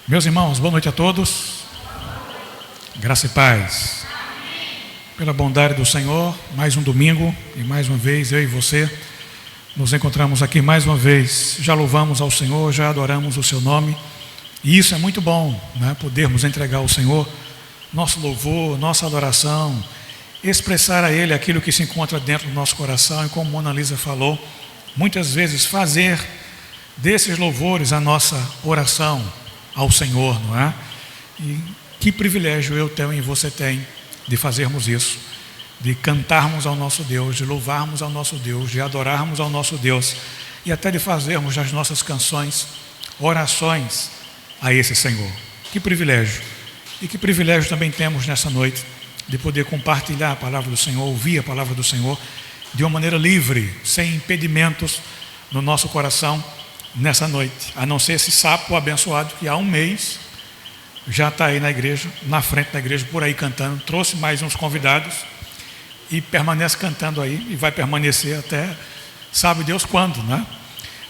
Meus irmãos, boa noite a todos. Graça e paz. Pela bondade do Senhor, mais um domingo e mais uma vez eu e você nos encontramos aqui mais uma vez. Já louvamos ao Senhor, já adoramos o seu nome e isso é muito bom, né? Podermos entregar ao Senhor nosso louvor, nossa adoração, expressar a Ele aquilo que se encontra dentro do nosso coração e, como Mona Lisa falou, muitas vezes fazer desses louvores a nossa oração ao Senhor, não é? E que privilégio eu tenho e você tem de fazermos isso, de cantarmos ao nosso Deus, de louvarmos ao nosso Deus, de adorarmos ao nosso Deus e até de fazermos das nossas canções orações a esse Senhor. Que privilégio! E que privilégio também temos nessa noite de poder compartilhar a palavra do Senhor, ouvir a palavra do Senhor de uma maneira livre, sem impedimentos no nosso coração nessa noite, a não ser esse sapo abençoado que há um mês já está aí na igreja, na frente da igreja, por aí cantando, trouxe mais uns convidados e permanece cantando aí e vai permanecer até sabe Deus quando, né?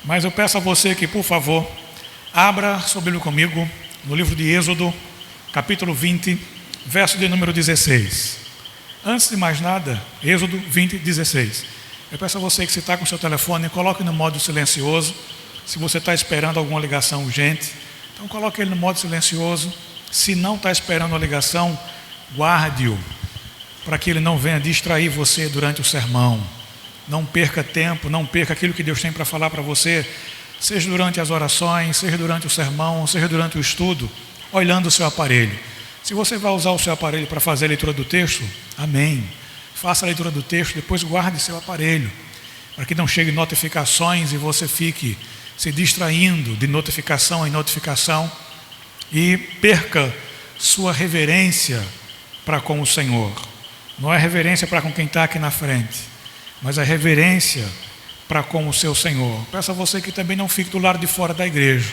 Mas eu peço a você que, por favor, abra sua Bíblia comigo no livro de Êxodo, capítulo 20, verso de número 16. Antes de mais nada, Êxodo 20, 16. Eu peço a você que, se está com o seu telefone, coloque no modo silencioso. Se você está esperando alguma ligação urgente, então coloque ele no modo silencioso. Se não está esperando a ligação, guarde-o, para que ele não venha distrair você durante o sermão. Não perca tempo, não perca aquilo que Deus tem para falar para você, seja durante as orações, seja durante o sermão, seja durante o estudo, olhando o seu aparelho. Se você vai usar o seu aparelho para fazer a leitura do texto, amém. Faça a leitura do texto, depois guarde seu aparelho, para que não chegue notificações e você fique se distraindo de notificação em notificação e perca sua reverência para com o Senhor. Não é reverência para com quem está aqui na frente, mas é reverência para com o seu Senhor. Peço a você que também não fique do lado de fora da igreja,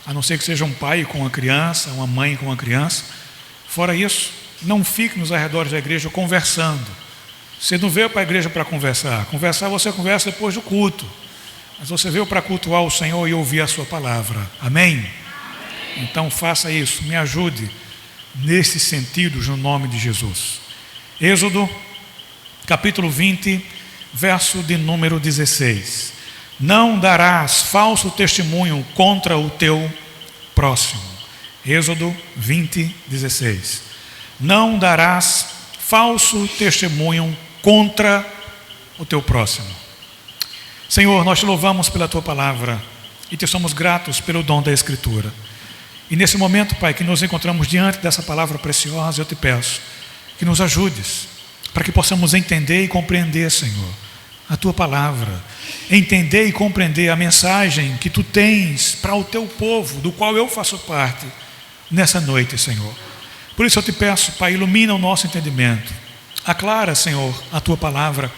a não ser que seja um pai com uma criança, uma mãe com uma criança. Fora isso, não fique nos arredores da igreja conversando. Você não veio para a igreja para conversar. Conversar você conversa depois do culto. Mas você veio para cultuar o Senhor e ouvir a sua palavra. Amém? Amém? Então faça isso, me ajude nesse sentido, no nome de Jesus. Êxodo, capítulo 20, verso de número 16. Não darás falso testemunho contra o teu próximo. Êxodo 20, 16. Não darás falso testemunho contra o teu próximo. Senhor, nós te louvamos pela tua palavra e te somos gratos pelo dom da Escritura. E nesse momento, Pai, que nos encontramos diante dessa palavra preciosa, eu te peço que nos ajudes para que possamos entender e compreender, Senhor, a tua palavra, entender e compreender a mensagem que tu tens para o teu povo, do qual eu faço parte nessa noite, Senhor. Por isso eu te peço, Pai, ilumina o nosso entendimento, aclara, Senhor, a tua palavra,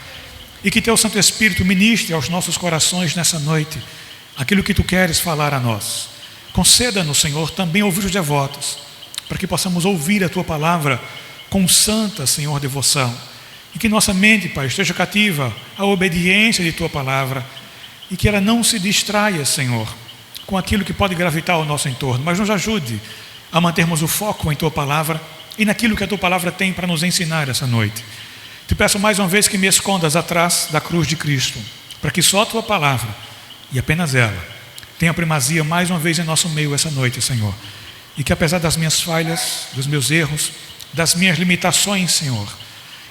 e que teu Santo Espírito ministre aos nossos corações nessa noite aquilo que tu queres falar a nós. Conceda-nos, Senhor, também ouvidos devotos, para que possamos ouvir a tua palavra com santa, Senhor, devoção, e que nossa mente, Pai, esteja cativa à obediência de tua palavra, e que ela não se distraia, Senhor, com aquilo que pode gravitar ao nosso entorno, mas nos ajude a mantermos o foco em tua palavra e naquilo que a tua palavra tem para nos ensinar essa noite. Te peço mais uma vez que me escondas atrás da cruz de Cristo, para que só a tua palavra, e apenas ela, tenha primazia mais uma vez em nosso meio essa noite, Senhor. E que apesar das minhas falhas, dos meus erros, das minhas limitações, Senhor,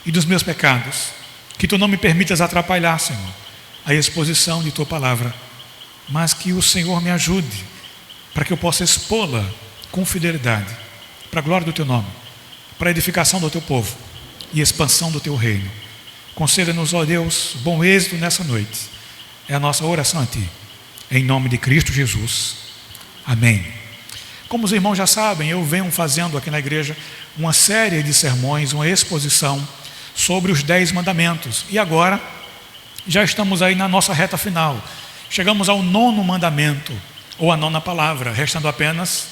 e dos meus pecados, que tu não me permitas atrapalhar, Senhor, a exposição de tua palavra, mas que o Senhor me ajude, para que eu possa expô-la com fidelidade, para a glória do teu nome, para a edificação do teu povo e expansão do teu reino. Conceda-nos, ó Deus, bom êxito nessa noite. É a nossa oração a ti, em nome de Cristo Jesus. Amém. Como os irmãos já sabem, eu venho fazendo aqui na igreja uma série de sermões, uma exposição sobre os 10 mandamentos. E agora, já estamos aí na nossa reta final. Chegamos ao 9º mandamento, ou a 9ª palavra, restando apenas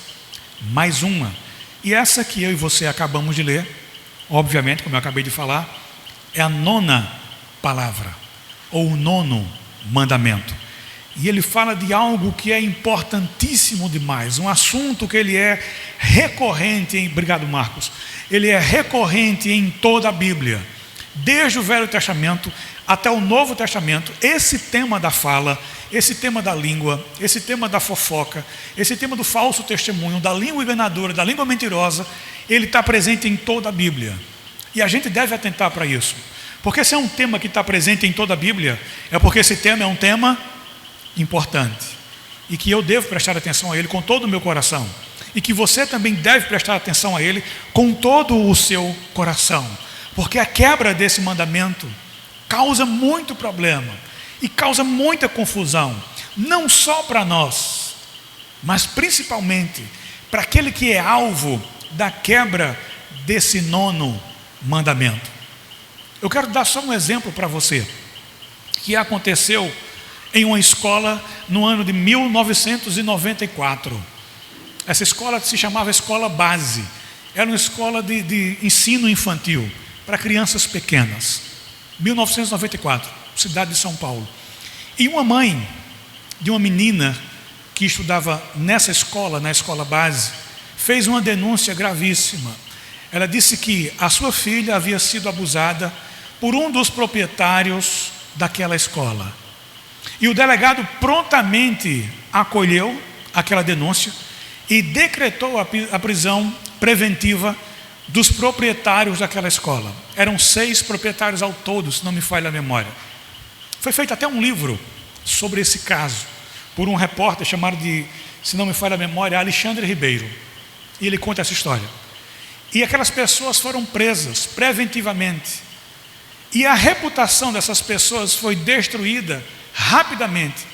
mais uma. E essa que eu e você acabamos de ler, obviamente, como eu acabei de falar, é a 9ª palavra, ou o 9º mandamento. E ele fala de algo que é importantíssimo demais, um assunto que ele é recorrente obrigado, Marcos, ele é recorrente em toda a Bíblia, desde o Velho Testamento até o Novo Testamento. Esse tema da fala, esse tema da língua, esse tema da fofoca, esse tema do falso testemunho, da língua enganadora, da língua mentirosa, ele está presente em toda a Bíblia. E a gente deve atentar para isso, porque se é um tema que está presente em toda a Bíblia, é porque esse tema é um tema importante, e que eu devo prestar atenção a ele com todo o meu coração, e que você também deve prestar atenção a ele com todo o seu coração, porque a quebra desse mandamento causa muito problema e causa muita confusão, não só para nós, mas principalmente para aquele que é alvo da quebra desse 9º mandamento. Eu quero dar só um exemplo para você, que aconteceu em uma escola no ano de 1994. Essa escola se chamava Escola Base. Era uma escola de ensino infantil para crianças pequenas. 1994, cidade de São Paulo. E uma mãe de uma menina que estudava nessa escola, na Escola Base, fez uma denúncia gravíssima. Ela disse que a sua filha havia sido abusada por um dos proprietários daquela escola. E o delegado prontamente acolheu aquela denúncia e decretou a prisão preventiva dos proprietários daquela escola. Eram 6 proprietários ao todo, se não me falha a memória. Foi feito até um livro sobre esse caso, por um repórter chamado de, se não me falha a memória, Alexandre Ribeiro. E ele conta essa história. E aquelas pessoas foram presas preventivamente. E a reputação dessas pessoas foi destruída rapidamente.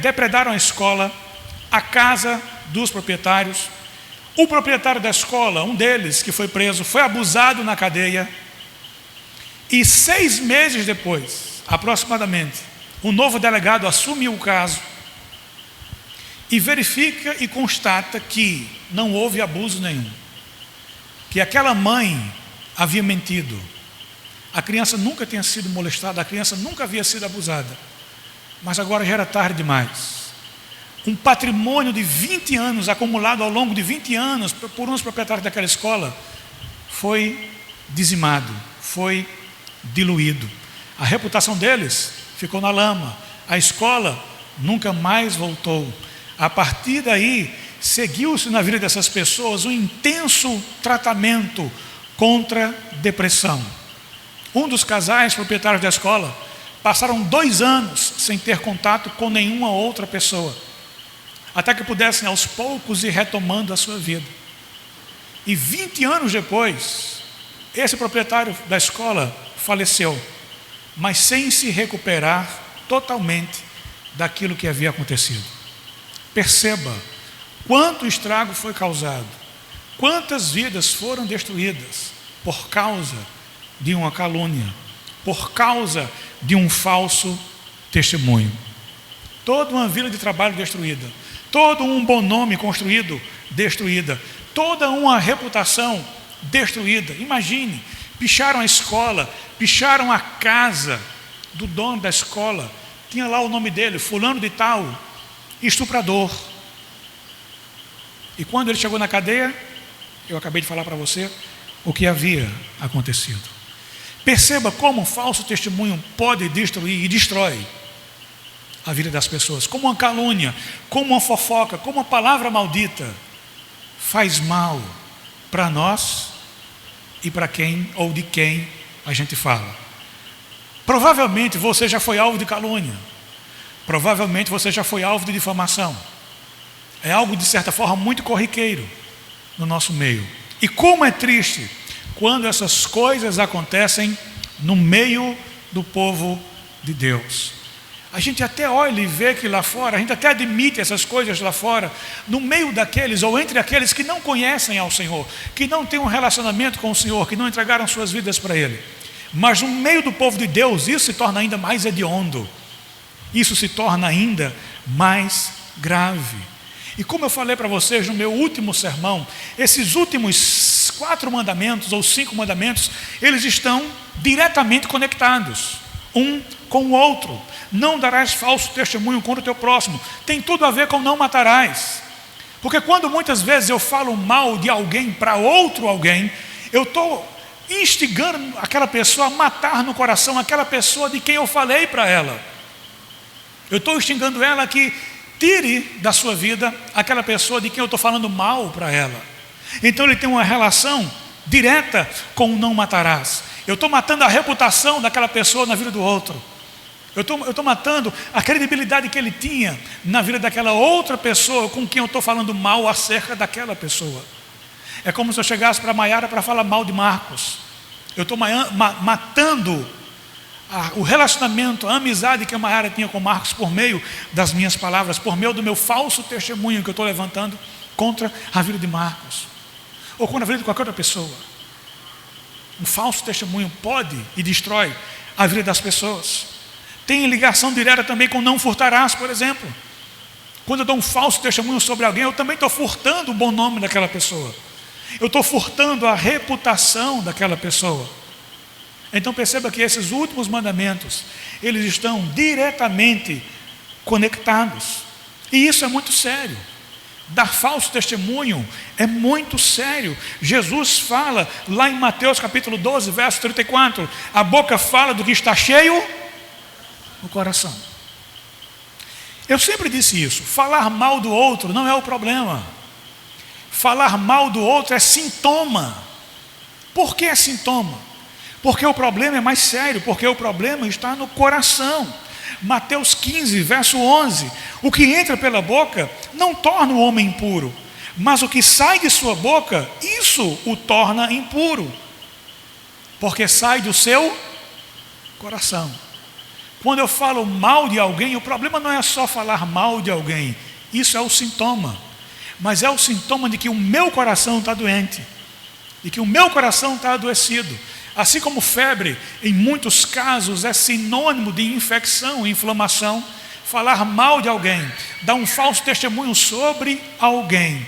Depredaram a escola, a casa dos proprietários. O proprietário da escola, um deles que foi preso, foi abusado na cadeia. E 6 meses depois, aproximadamente, o novo delegado assume o caso e verifica e constata que não houve abuso nenhum, que aquela mãe havia mentido. A criança nunca tinha sido molestada, a criança nunca havia sido abusada. Mas agora já era tarde demais. Um patrimônio de 20 anos, acumulado ao longo de 20 anos por uns proprietários daquela escola, foi dizimado, foi diluído. A reputação deles ficou na lama. A escola nunca mais voltou. A partir daí, seguiu-se na vida dessas pessoas um intenso tratamento contra depressão. Um dos casais proprietários da escola passaram 2 anos sem ter contato com nenhuma outra pessoa, até que pudessem aos poucos ir retomando a sua vida. E 20 anos depois, esse proprietário da escola faleceu, mas sem se recuperar totalmente daquilo que havia acontecido. Perceba quanto estrago foi causado, quantas vidas foram destruídas por causa de uma calúnia, por causa de um falso testemunho. Toda uma vida de trabalho destruída, todo um bom nome construído, destruída, toda uma reputação destruída. Imagine, picharam a escola, picharam a casa do dono da escola, tinha lá o nome dele, fulano de tal, estuprador. E quando ele chegou na cadeia, eu acabei de falar para você o que havia acontecido. Perceba como um falso testemunho pode destruir e destrói a vida das pessoas, como uma calúnia, como uma fofoca, como uma palavra maldita faz mal para nós e para quem ou de quem a gente fala. Provavelmente você já foi alvo de calúnia, provavelmente você já foi alvo de difamação. É algo de certa forma muito corriqueiro no nosso meio. E como é triste quando essas coisas acontecem no meio do povo de Deus. A gente até olha e vê que lá fora, a gente até admite essas coisas lá fora, no meio daqueles ou entre aqueles que não conhecem ao Senhor, que não têm um relacionamento com o Senhor, que não entregaram suas vidas para Ele. Mas no meio do povo de Deus, isso se torna ainda mais hediondo. Isso se torna ainda mais grave. E como eu falei para vocês no meu último sermão, esses últimos 4 mandamentos ou 5 mandamentos, eles estão diretamente conectados, um com o outro. não darás falso testemunho contra o teu próximo. Tem tudo a ver com não matarás. Porque quando muitas vezes eu falo mal de alguém para outro alguém, eu estou instigando aquela pessoa a matar no coração aquela pessoa de quem eu falei para ela. Eu estou instigando ela a que tire da sua vida aquela pessoa de quem eu estou falando mal para ela. Então ele tem uma relação direta com o não matarás. Eu estou matando a reputação daquela pessoa na vida do outro. Eu estou matando a credibilidade que ele tinha na vida daquela outra pessoa com quem eu estou falando mal acerca daquela pessoa. É como se eu chegasse para a Maiara para falar mal de Marcos. Eu estou matando o relacionamento, a amizade que a Maiara tinha com Marcos por meio das minhas palavras, por meio do meu falso testemunho que eu estou levantando contra a vida de Marcos, ou contra a vida de qualquer outra pessoa. Um falso testemunho pode e destrói a vida das pessoas. Tem ligação direta também com não furtarás, por exemplo. Quando eu dou um falso testemunho sobre alguém, eu também estou furtando o bom nome daquela pessoa. Eu estou furtando a reputação daquela pessoa. Então perceba que esses últimos mandamentos, eles estão diretamente conectados. E isso é muito sério. Dar falso testemunho é muito sério. Jesus fala lá em Mateus capítulo 12, verso 34, a boca fala do que está cheio no coração. Eu sempre disse isso, falar mal do outro não é o problema. Falar mal do outro é sintoma. Por que é sintoma? Porque o problema é mais sério, porque o problema está no coração. Mateus 15, verso 11, o que entra pela boca não torna o homem impuro, mas o que sai de sua boca, isso o torna impuro, porque sai do seu coração. Quando eu falo mal de alguém, o problema não é só falar mal de alguém, isso é o sintoma, mas é o sintoma de que o meu coração está doente, de que o meu coração está adoecido. Assim como febre, em muitos casos, é sinônimo de infecção, inflamação. Falar mal de alguém, dar um falso testemunho sobre alguém,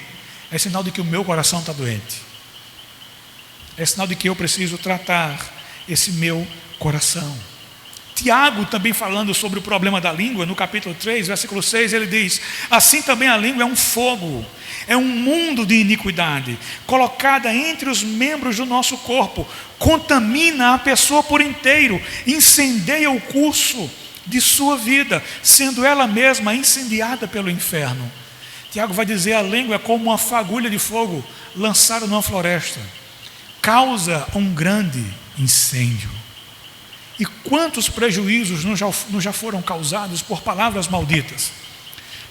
é sinal de que o meu coração está doente. É sinal de que eu preciso tratar esse meu coração. Tiago, também falando sobre o problema da língua, no capítulo 3, versículo 6, ele diz: assim também a língua é um fogo, é um mundo de iniquidade, colocada entre os membros do nosso corpo, contamina a pessoa por inteiro, incendeia o curso de sua vida, sendo ela mesma incendiada pelo inferno. Tiago vai dizer: a língua é como uma fagulha de fogo lançada numa floresta, causa um grande incêndio. E quantos prejuízos nos já foram causados por palavras malditas?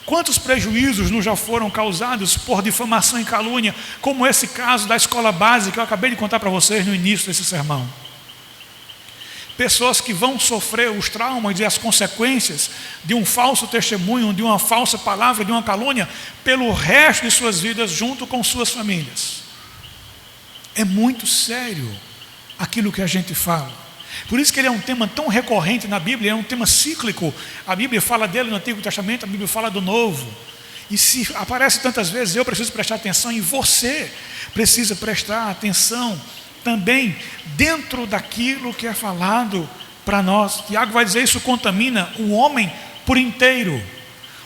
Quantos prejuízos nos já foram causados por difamação e calúnia, como esse caso da escola básica que eu acabei de contar para vocês no início desse sermão? Pessoas que vão sofrer os traumas e as consequências de um falso testemunho, de uma falsa palavra, de uma calúnia, pelo resto de suas vidas junto com suas famílias. É muito sério aquilo que a gente fala. Por isso que ele é um tema tão recorrente na Bíblia, é um tema cíclico. A Bíblia fala dele no Antigo Testamento, a Bíblia fala do Novo. E se aparece tantas vezes, eu preciso prestar atenção, e você precisa prestar atenção também dentro daquilo que é falado para nós. Tiago vai dizer: isso contamina o homem por inteiro.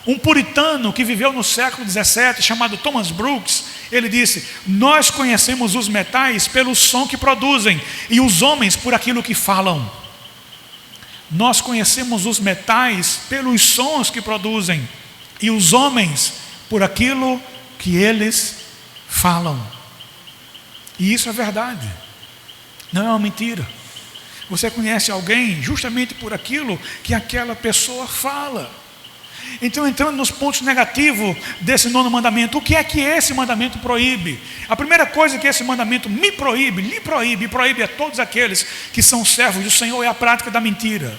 Um puritano que viveu no século 17, chamado Thomas Brooks, ele disse: nós conhecemos os metais pelo som que produzem, e os homens por aquilo que falam. Nós conhecemos os metais pelos sons que produzem, e os homens por aquilo que eles falam. E isso é verdade, não é uma mentira. Você conhece alguém justamente por aquilo que aquela pessoa fala. Então, entrando nos pontos negativos desse 9º mandamento, o que é que esse mandamento proíbe? A primeira coisa que esse mandamento me proíbe, lhe proíbe, e proíbe a todos aqueles que são servos do Senhor, é a prática da mentira.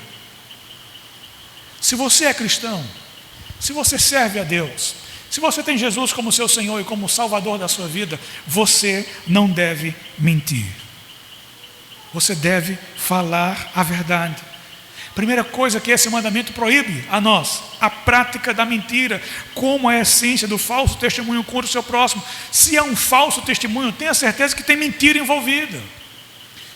Se você é cristão, se você serve a Deus, se você tem Jesus como seu Senhor e como Salvador da sua vida, você não deve mentir. Você deve falar a verdade. Primeira coisa que esse mandamento proíbe a nós: a prática da mentira, como a essência do falso testemunho contra o seu próximo. Se é um falso testemunho, tenha certeza que tem mentira envolvida.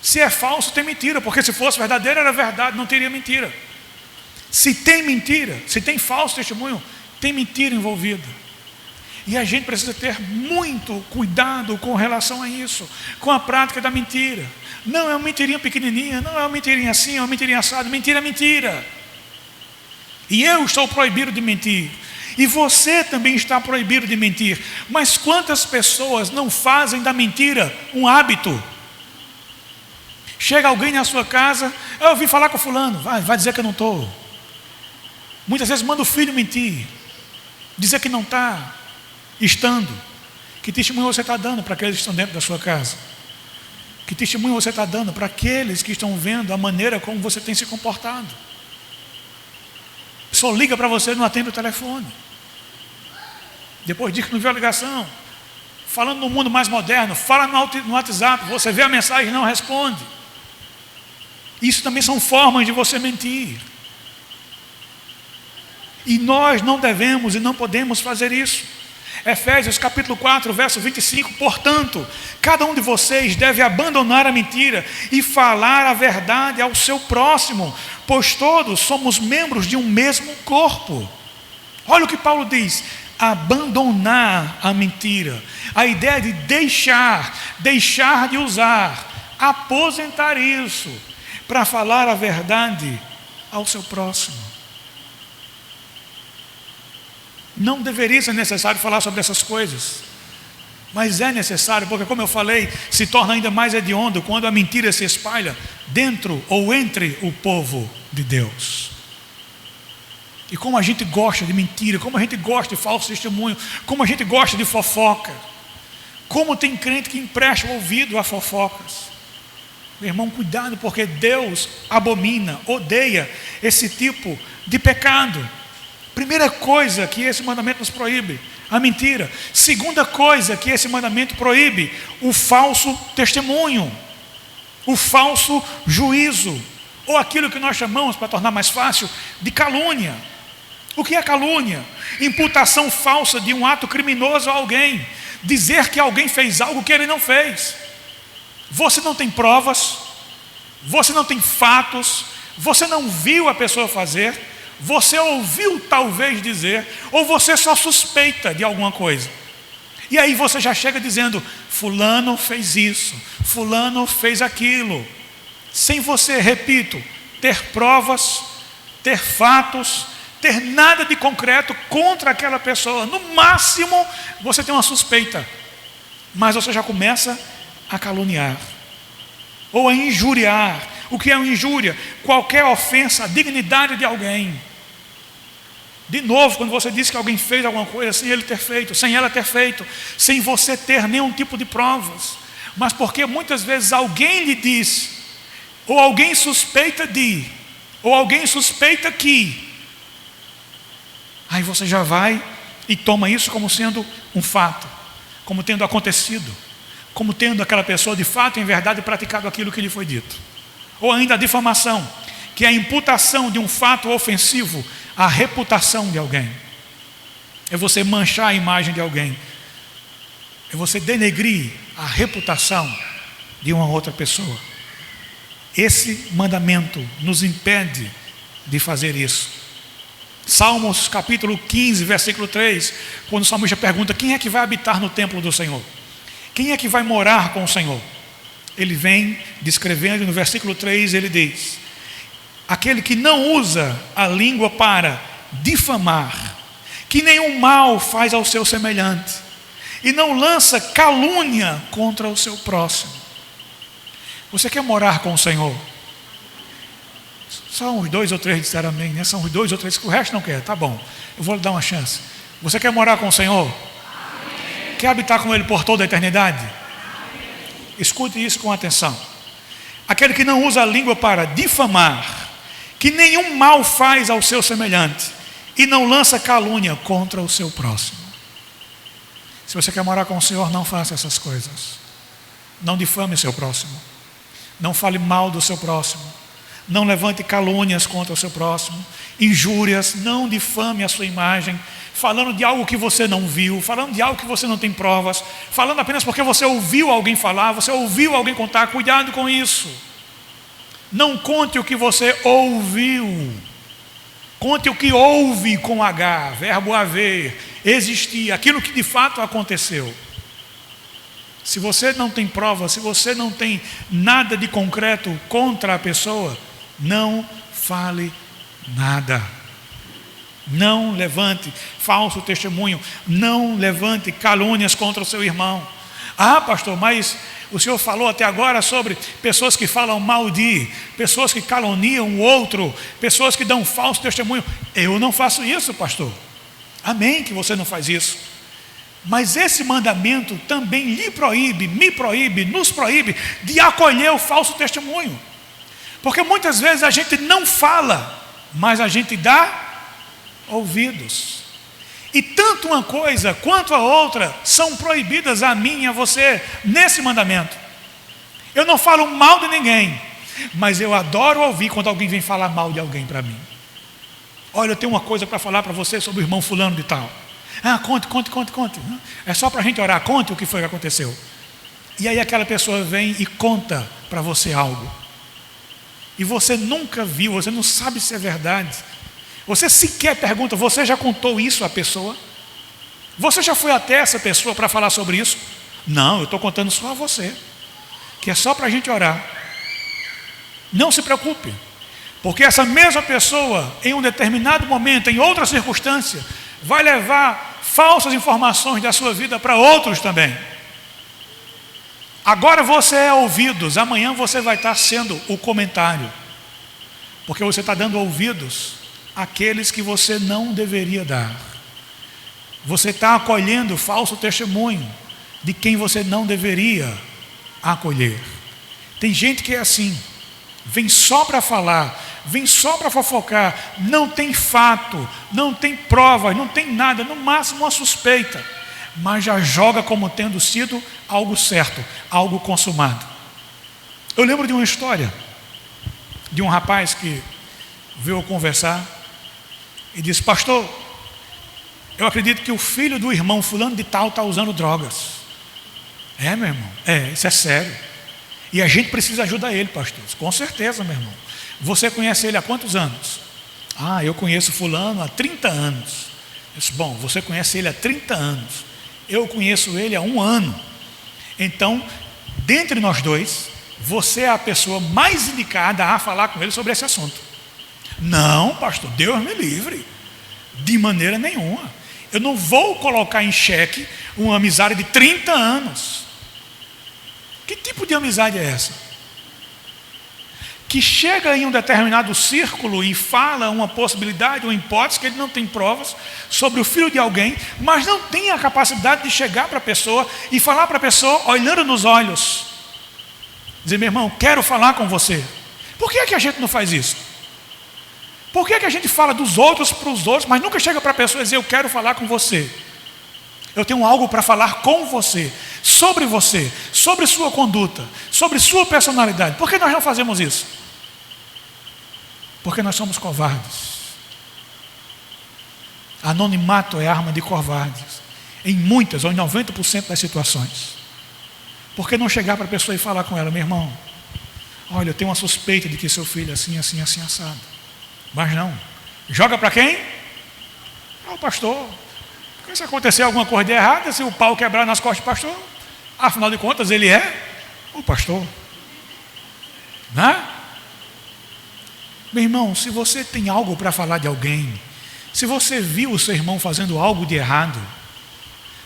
Se é falso, tem mentira, porque se fosse verdadeiro, era verdade, não teria mentira. Se tem mentira, se tem falso testemunho, tem mentira envolvida. E a gente precisa ter muito cuidado com relação a isso, com a prática da mentira. Não é uma mentirinha pequenininha, não é uma mentirinha assim, é uma mentirinha assada. Mentira é mentira. E eu estou proibido de mentir. E você também está proibido de mentir. Mas quantas pessoas não fazem da mentira um hábito? Chega alguém na sua casa, eu ouvi falar com fulano, vai dizer que eu não estou. Muitas vezes manda o filho mentir, dizer que não está estando. Que testemunho você está dando para aqueles que estão dentro da sua casa? Que testemunho você está dando para aqueles que estão vendo a maneira como você tem se comportado? Só liga para você e não atende o telefone. Depois diz que não viu a ligação. Falando no mundo mais moderno, fala no WhatsApp, você vê a mensagem e não responde. Isso também são formas de você mentir. E nós não devemos e não podemos fazer isso. Efésios capítulo 4, verso 25. Portanto, cada um de vocês deve abandonar a mentira e falar a verdade ao seu próximo, pois todos somos membros de um mesmo corpo. Olha o que Paulo diz: abandonar a mentira. A ideia de deixar de usar, aposentar isso, para falar a verdade ao seu próximo. Não deveria ser necessário falar sobre essas coisas, mas é necessário, porque, como eu falei, se torna ainda mais hediondo quando a mentira se espalha dentro ou entre o povo de Deus. E como a gente gosta de mentira, como a gente gosta de falso testemunho, como a gente gosta de fofoca, como tem crente que empresta o ouvido a fofocas. Meu irmão, cuidado, porque Deus abomina, odeia esse tipo de pecado. Primeira coisa que esse mandamento nos proíbe, a mentira. Segunda coisa que esse mandamento proíbe, o falso testemunho, o falso juízo, ou aquilo que nós chamamos, para tornar mais fácil, de calúnia. O que é calúnia? Imputação falsa de um ato criminoso a alguém, dizer que alguém fez algo que ele não fez. Você não tem provas, você não tem fatos, você não viu a pessoa fazer, você ouviu talvez dizer, ou você só suspeita de alguma coisa. E aí você já chega dizendo: fulano fez isso, fulano fez aquilo, sem você, repito, ter provas, ter fatos, ter nada de concreto contra aquela pessoa. No máximo você tem uma suspeita, mas você já começa a caluniar ou a injuriar. O que é uma injúria? Qualquer ofensa à dignidade de alguém. De novo, quando você diz que alguém fez alguma coisa sem ele ter feito, sem ela ter feito, sem você ter nenhum tipo de provas, mas porque muitas vezes alguém lhe diz, ou alguém suspeita de, ou alguém suspeita que, aí você já vai e toma isso como sendo um fato, como tendo acontecido, como tendo aquela pessoa de fato, em verdade, praticado aquilo que lhe foi dito. Ou ainda a difamação, que é a imputação de um fato ofensivo à reputação de alguém. É você manchar a imagem de alguém, é você denegrir a reputação de uma outra pessoa. Esse mandamento nos impede de fazer isso. Salmos capítulo 15, versículo 3, quando o salmista pergunta: quem é que vai habitar no templo do Senhor? Quem é que vai morar com o Senhor? Ele vem descrevendo, no versículo 3 ele diz: aquele que não usa a língua para difamar, que nenhum mal faz ao seu semelhante, e não lança calúnia contra o seu próximo. Você quer morar com o Senhor? Só uns 2 ou 3 disseram amém, né? São uns 2 ou 3, o resto não quer, tá bom, eu vou lhe dar uma chance. Você quer morar com o Senhor? Amém. Quer habitar com Ele por toda a eternidade? Amém. Escute isso com atenção. Aquele que não usa a língua para difamar, que nenhum mal faz ao seu semelhante, e não lança calúnia contra o seu próximo. Se você quer morar com o Senhor, não faça essas coisas. Não difame o seu próximo, não fale mal do seu próximo, não levante calúnias contra o seu próximo, injúrias, não difame a sua imagem, falando de algo que você não viu, falando de algo que você não tem provas, falando apenas porque você ouviu alguém falar, você ouviu alguém contar. Cuidado com isso. Não conte o que você ouviu, Conte o que houve com H, verbo haver, existir, aquilo que de fato aconteceu. Se você não tem prova, se você não tem nada de concreto contra a pessoa, não fale nada. Não levante falso testemunho, não levante calúnias contra o seu irmão. Ah, pastor, mas o senhor falou até agora sobre pessoas que falam mal de, pessoas que caluniam o outro, pessoas que dão falso testemunho. Eu não faço isso, pastor. Amém que você não faz isso. Mas esse mandamento também lhe proíbe, me proíbe, nos proíbe de acolher o falso testemunho. Porque muitas vezes a gente não fala, mas a gente dá ouvidos. E tanto uma coisa quanto a outra são proibidas a mim e a você nesse mandamento. Eu não falo mal de ninguém, mas eu adoro ouvir quando alguém vem falar mal de alguém para mim. Olha, eu tenho uma coisa para falar para você sobre o irmão fulano de tal. Ah, conte. É só para a gente orar, conte o que foi que aconteceu. E aí aquela pessoa vem e conta para você algo. E você nunca viu, você não sabe se é verdade. Você sequer pergunta, você já contou isso à pessoa? Você já foi até essa pessoa para falar sobre isso? Não, eu estou contando só a você, que é só para a gente orar. Não se preocupe, porque essa mesma pessoa, em um determinado momento, em outra circunstância, vai levar falsas informações da sua vida para outros também. Agora você é ouvidos, amanhã você vai estar sendo o comentário, porque você está dando ouvidos àqueles que você não deveria dar. Você está acolhendo falso testemunho de quem você não deveria acolher. Tem gente que é assim, vem só para falar, vem só para fofocar, não tem fato, não tem provas, não tem nada, no máximo uma suspeita, mas já joga como tendo sido algo certo, algo consumado. Eu lembro de uma história de um rapaz que veio conversar e disse: pastor, eu acredito que o filho do irmão fulano de tal está usando drogas. É, meu irmão, isso é sério. E a gente precisa ajudar ele, pastor. Com certeza, meu irmão. Você conhece ele há quantos anos? Ah, eu conheço fulano há 30 anos. Eu disse: bom, você conhece ele há 30 anos. Eu conheço ele há 1 ano. Então, dentre nós dois, você é a pessoa mais indicada a falar com ele sobre esse assunto. Não, pastor, Deus me livre. De maneira nenhuma. Eu não vou colocar em xeque uma amizade de 30 anos. Que tipo de amizade é essa? Que chega em um determinado círculo e fala uma possibilidade, uma hipótese, que ele não tem provas sobre o filho de alguém, mas não tem a capacidade de chegar para a pessoa e falar para a pessoa, olhando nos olhos, dizer: meu irmão, quero falar com você. Por que é que a gente não faz isso? Por que é que a gente fala dos outros para os outros, mas nunca chega para a pessoa e diz: eu quero falar com você, eu tenho algo para falar com você, sobre sua conduta, sobre sua personalidade? Por que nós não fazemos isso? Porque nós somos covardes. Anonimato é arma de covardes, em muitas ou em 90% das situações. Por que não chegar para a pessoa e falar com ela: meu irmão, olha, eu tenho uma suspeita de que seu filho é assim, assim, assim, assado. Mas não, joga para quem? Ao pastor. Porque se acontecer alguma coisa de errada, se o pau quebrar nas costas do pastor, afinal de contas ele é o pastor, né? Meu irmão, se você tem algo para falar de alguém, se você viu o seu irmão fazendo algo de errado,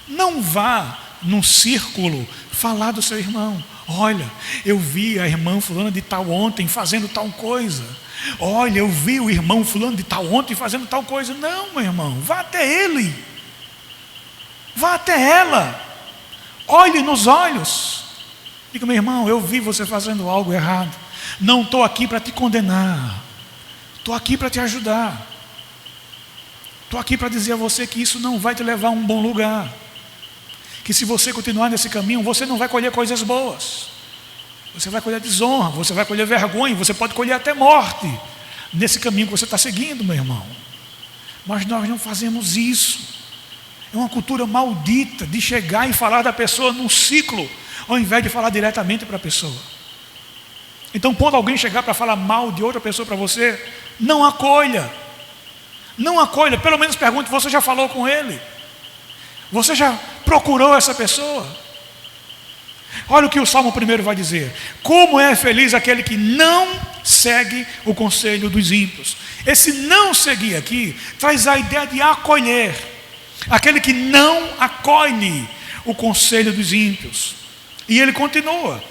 não vá num círculo falar do seu irmão: olha, eu vi a irmã fulana de tal ontem fazendo tal coisa. Olha, eu vi o irmão fulano de tal ontem fazendo tal coisa. Não, meu irmão, vá até ele, vá até ela, olhe nos olhos, diga: meu irmão, eu vi você fazendo algo errado, não estou aqui para te condenar, estou aqui para te ajudar, estou aqui para dizer a você que isso não vai te levar a um bom lugar, que se você continuar nesse caminho, você não vai colher coisas boas, você vai colher desonra, você vai colher vergonha, você pode colher até morte nesse caminho que você está seguindo, meu irmão. Mas nós não fazemos isso. É uma cultura maldita de chegar e falar da pessoa num ciclo, ao invés de falar diretamente para a pessoa. Então, quando alguém chegar para falar mal de outra pessoa para você, não acolha. Não acolha, pelo menos pergunte: você já falou com ele? Você já procurou essa pessoa? Olha o que o Salmo 1 vai dizer: como é feliz aquele que não segue o conselho dos ímpios. Esse não seguir aqui traz a ideia de acolher, aquele que não acolhe o conselho dos ímpios. E ele continua: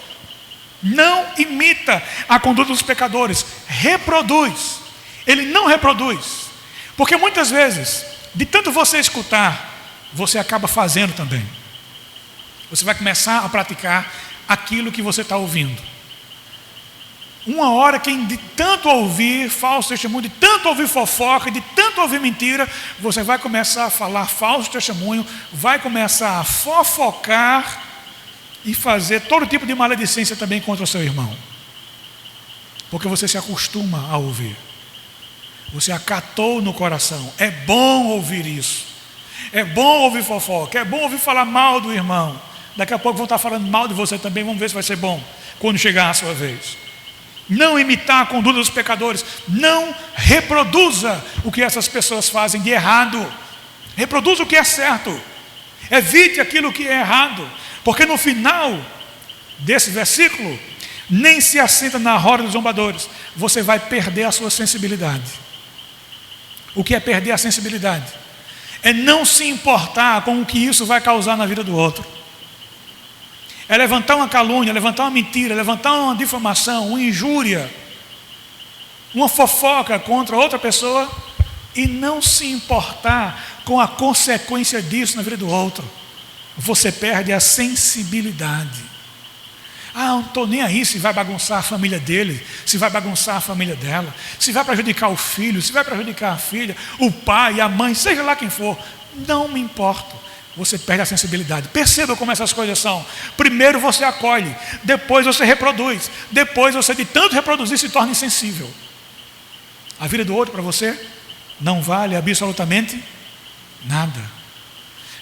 não imita a conduta dos pecadores, reproduz. Ele não reproduz, porque muitas vezes, de tanto você escutar, você acaba fazendo também. Você vai começar a praticar aquilo que você está ouvindo. Uma hora que de tanto ouvir falso testemunho, de tanto ouvir fofoca, de tanto ouvir mentira, você vai começar a falar falso testemunho, vai começar a fofocar e fazer todo tipo de maledicência também contra o seu irmão. Porque você se acostuma a ouvir. Você acatou no coração. É bom ouvir isso. É bom ouvir fofoca. É bom ouvir falar mal do irmão. Daqui a pouco vão estar falando mal de você também. Vamos ver se vai ser bom quando chegar a sua vez. Não imitar a conduta dos pecadores. Não reproduza o que essas pessoas fazem de errado. Reproduza o que é certo. Evite aquilo que é errado. Porque no final desse versículo, nem se assenta na roda dos zombadores. Você vai perder a sua sensibilidade. O que é perder a sensibilidade? É não se importar com o que isso vai causar na vida do outro. É levantar uma calúnia, levantar uma mentira, levantar uma difamação, uma injúria, uma fofoca contra outra pessoa e não se importar com a consequência disso na vida do outro. Você perde a sensibilidade. Não estou nem aí se vai bagunçar a família dele, se vai bagunçar a família dela, se vai prejudicar o filho, se vai prejudicar a filha, o pai, a mãe, seja lá quem for. Não me importo. Você perde a sensibilidade. Perceba como essas coisas são. Primeiro você acolhe, depois você reproduz, depois você, de tanto reproduzir, se torna insensível. A vida do outro para você não vale absolutamente nada.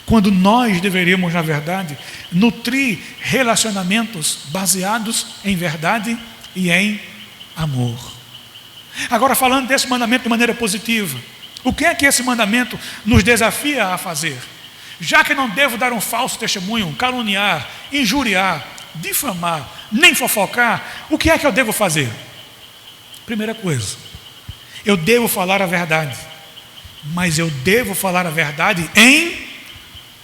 Quando nós deveríamos, na verdade, nutrir relacionamentos baseados em verdade e em amor. Agora, falando desse mandamento de maneira positiva, o que é que esse mandamento nos desafia a fazer? Já que não devo dar um falso testemunho, caluniar, injuriar, difamar, nem fofocar, o que é que eu devo fazer? Primeira coisa, eu devo falar a verdade, mas eu devo falar a verdade em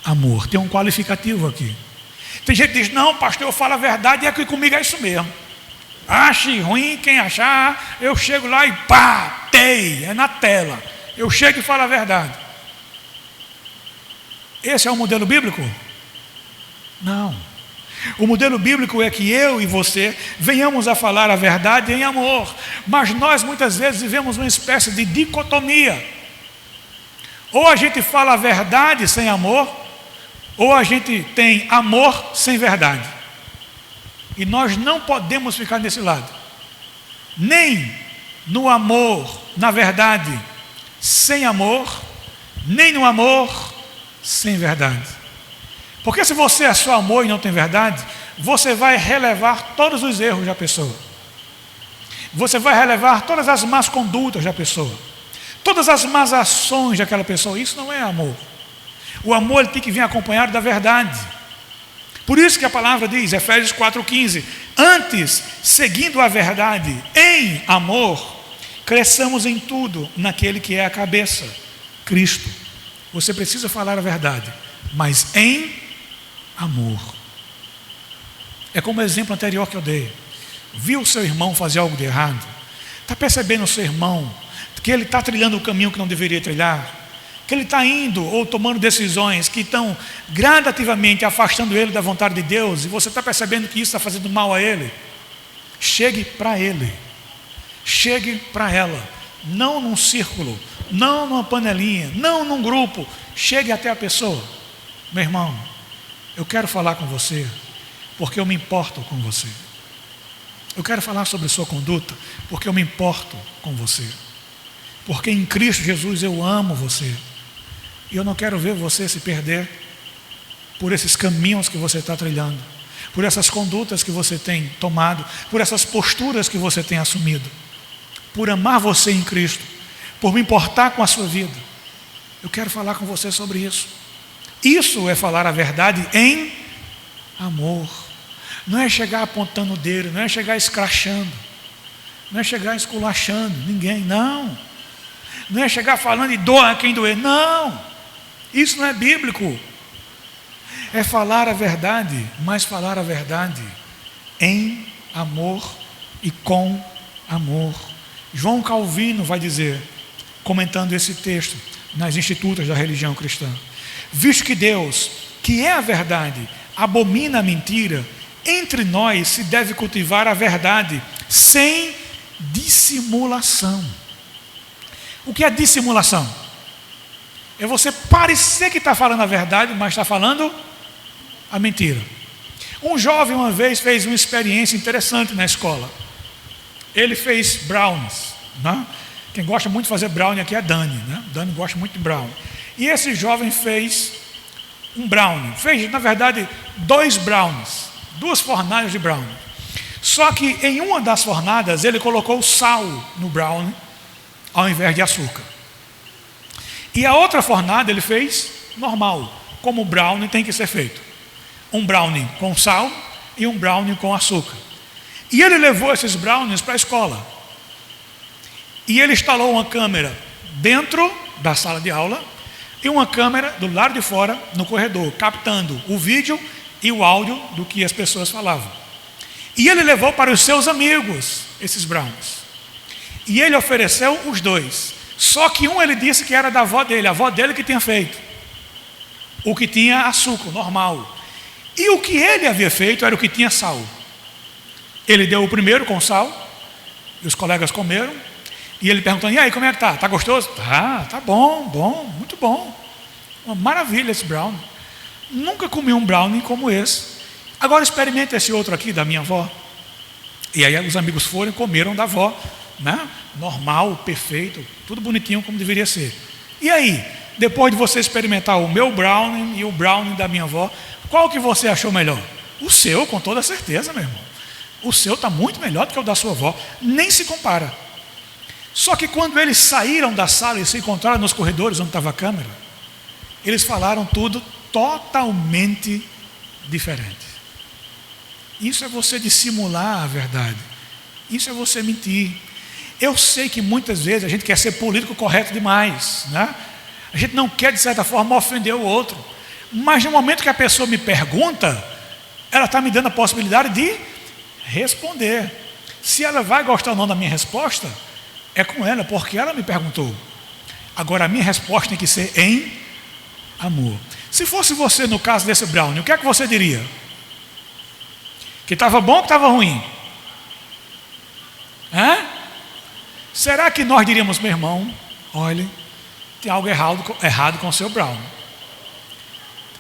amor. Tem um qualificativo aqui. Tem gente que diz: não, pastor, eu falo a verdade e é que comigo é isso mesmo. Ache ruim quem achar, eu chego lá e pá, é na tela. Eu chego e falo a verdade. Esse é o modelo bíblico? Não. O modelo bíblico é que eu e você venhamos a falar a verdade em amor. Mas nós muitas vezes vivemos uma espécie de dicotomia. Ou a gente fala a verdade sem amor, ou a gente tem amor sem verdade. E nós não podemos ficar desse lado. Nem no amor, na verdade, sem amor, nem no amor sem verdade. Porque se você é só amor e não tem verdade, você vai relevar todos os erros da pessoa. Você vai relevar todas as más condutas da pessoa. Todas as más ações daquela pessoa. Isso não é amor. O amor ele tem que vir acompanhado da verdade. Por isso que a palavra diz, Efésios 4,15: antes, seguindo a verdade em amor, cresçamos em tudo naquele que é a cabeça, Cristo. Você precisa falar a verdade, mas em amor. É como o exemplo anterior que eu dei. Viu o seu irmão fazer algo de errado? Está percebendo o seu irmão que ele está trilhando o caminho que não deveria trilhar? Que ele está indo ou tomando decisões que estão gradativamente afastando ele da vontade de Deus, e você está percebendo que isso está fazendo mal a ele? Chegue para ele, chegue para ela, não num círculo, não numa panelinha, não num grupo. Chegue até a pessoa. Meu irmão, eu quero falar com você porque eu me importo com você. Eu quero falar sobre sua conduta porque eu me importo com você. Porque em Cristo Jesus eu amo você. E eu não quero ver você se perder por esses caminhos que você está trilhando, por essas condutas que você tem tomado, por essas posturas que você tem assumido. Por amar você em Cristo, por me importar com a sua vida. Eu quero falar com você sobre isso. Isso é falar a verdade em amor. Não é chegar apontando o dedo, não é chegar escrachando, não é chegar esculachando ninguém, não. Não é chegar falando e doa quem doer, não. Isso não é bíblico. É falar a verdade, mas falar a verdade em amor e com amor. João Calvino vai dizer, comentando esse texto nas Institutas da Religião Cristã: visto que Deus, que é a verdade, abomina a mentira, entre nós se deve cultivar a verdade sem dissimulação. O que é dissimulação? É você parecer que está falando a verdade, mas está falando a mentira. Um jovem uma vez fez uma experiência interessante na escola. Ele fez brownies, né? Quem gosta muito de fazer brownie aqui é a Dani, né? Dani gosta muito de brownie. E esse jovem fez um brownie. Fez, na verdade, 2 brownies, 2 fornadas de brownie. Só que em uma das fornadas ele colocou sal no brownie ao invés de açúcar. E a outra fornada ele fez normal, como o brownie tem que ser feito. Um brownie com sal e um brownie com açúcar. E ele levou esses brownies para a escola. E ele instalou uma câmera dentro da sala de aula e uma câmera do lado de fora no corredor, captando o vídeo e o áudio do que as pessoas falavam. E ele levou para os seus amigos esses brownies. E ele ofereceu os 2. Só que um ele disse que era da avó dele, a avó dele que tinha feito. O que tinha açúcar, normal. E o que ele havia feito era o que tinha sal. Ele deu o primeiro com sal, e os colegas comeram, e ele perguntou: e aí, como é que tá? Tá gostoso? Tá bom, muito bom. Uma maravilha esse brownie. Nunca comi um brownie como esse. Agora experimente esse outro aqui da minha avó. E aí os amigos foram e comeram da avó, né? Normal, perfeito, tudo bonitinho como deveria ser. E aí, depois de você experimentar o meu brownie e o brownie da minha avó, qual que você achou melhor? O seu, com toda certeza, meu irmão. O seu está muito melhor do que o da sua avó, nem se compara. Só que quando eles saíram da sala e se encontraram nos corredores onde estava a câmera, eles falaram tudo totalmente diferente. Isso é você dissimular a verdade. Isso é você mentir. Eu sei que muitas vezes a gente quer ser político correto demais, né? A gente não quer, de certa forma, ofender o outro. Mas no momento que a pessoa me pergunta, ela está me dando a possibilidade de responder. Se ela vai gostar ou não da minha resposta, é com ela, porque ela me perguntou. Agora a minha resposta tem que ser em amor. Se fosse você no caso desse brownie, o que é que você diria? Que estava bom ou que estava ruim? Será que nós diríamos: meu irmão, olha, tem algo errado com o seu brownie.